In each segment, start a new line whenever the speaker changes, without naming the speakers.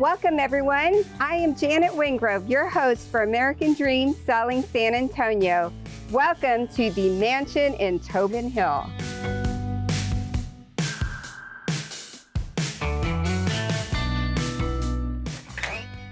Welcome everyone. I am Janet Wingrove, your host for American Dream Selling San Antonio. Welcome to the mansion in Tobin Hill.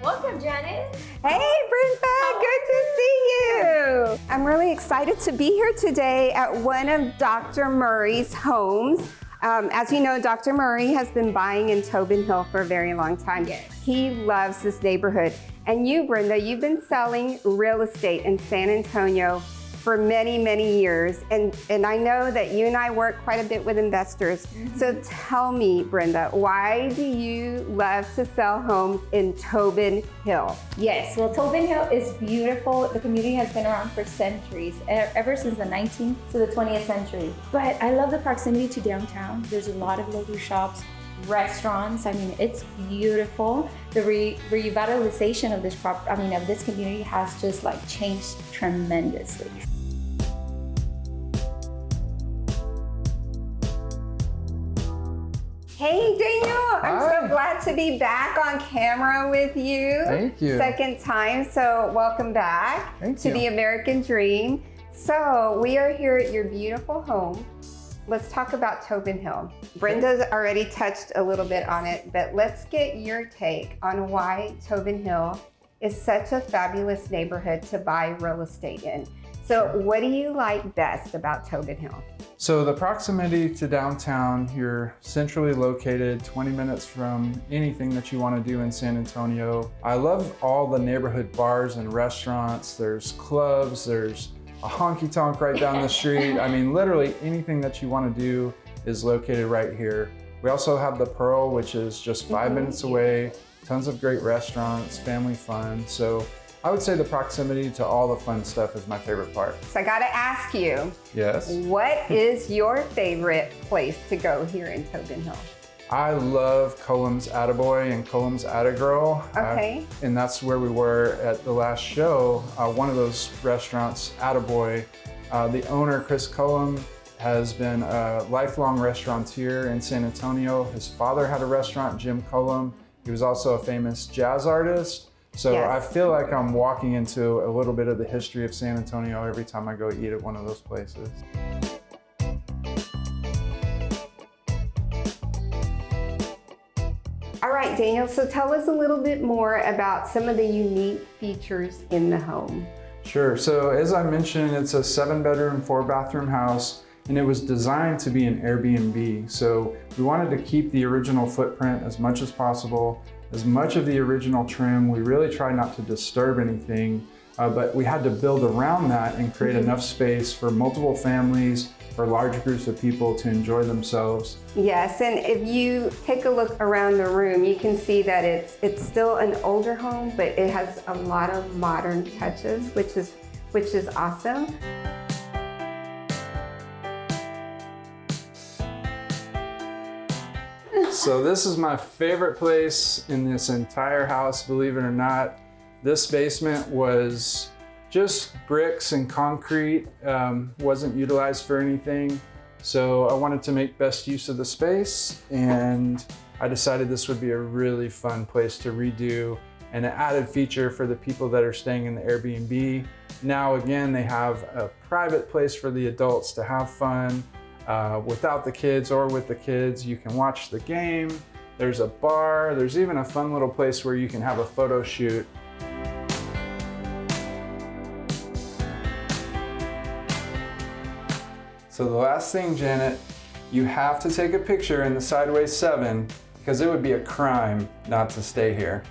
Welcome, Janet.
Hey, Brenda, good to see you. I'm really excited to be here today at one of Dr. Murray's homes. As you know, Dr. Murray has been buying in Tobin Hill for a very long time.
Yes.
He loves this neighborhood. And you, Brenda, you've been selling real estate in San Antonio for many, many years. And I know that you and I work quite a bit with investors. Mm-hmm. So tell me, Brenda, why do you love to sell homes in Tobin Hill?
Yes, well, Tobin Hill is beautiful. The community has been around for centuries, ever since the 19th to the 20th century. But I love the proximity to downtown. There's a lot of local shops, restaurants. I mean, it's beautiful. The revitalization of this of this community has just like changed tremendously.
Hey Daniel, I'm so glad to be back on camera with you.
Thank you.
Second time, so welcome back to the American Dream. So we are here at your beautiful home. Let's talk about Tobin Hill. Brenda's already touched a little bit on it, but let's get your take on why Tobin Hill is such a fabulous neighborhood to buy real estate in. So what do you like best about Tobin Hill?
So the proximity to downtown, you're centrally located 20 minutes from anything that you want to do in San Antonio. I love all the neighborhood bars and restaurants. There's clubs, there's a honky tonk right down the street. I mean, literally anything that you want to do is located right here. We also have the Pearl, which is just 5 minutes away. Tons of great restaurants, family fun. So I would say the proximity to all the fun stuff is my favorite part.
So I gotta ask you,
yes,
what is your favorite place to go here in Tobin Hill?
I love Cullum's Attaboy and Cullum's Attagirl.
Okay.
And that's where we were at the last show. One of those restaurants, Attaboy, the owner, Chris Cullum, has been a lifelong restaurateur in San Antonio. His father had a restaurant, Jim Cullum. He was also a famous jazz artist. So yes. I feel like I'm walking into a little bit of the history of San Antonio every time I go eat at one of those places.
All right, Daniel, so tell us a little bit more about some of the unique features in the home.
Sure, so as I mentioned, it's a 7-bedroom, 4-bathroom house, and it was designed to be an Airbnb. So we wanted to keep the original footprint as much as possible, as much of the original trim. We really tried not to disturb anything, but we had to build around that and create enough space for multiple families or large groups of people to enjoy themselves.
Yes, and if you take a look around the room, you can see that it's still an older home, but it has a lot of modern touches, which is awesome.
So this is my favorite place in this entire house, believe it or not. This basement was just bricks and concrete, wasn't utilized for anything. So I wanted to make best use of the space, and I decided this would be a really fun place to redo, and an added feature for the people that are staying in the Airbnb. Now again, they have a private place for the adults to have fun. Without the kids or with the kids, you can watch the game. There's a bar. There's even a fun little place where you can have a photo shoot. So the last thing, Janet, you have to take a picture in the Sideways 7 because it would be a crime not to stay here.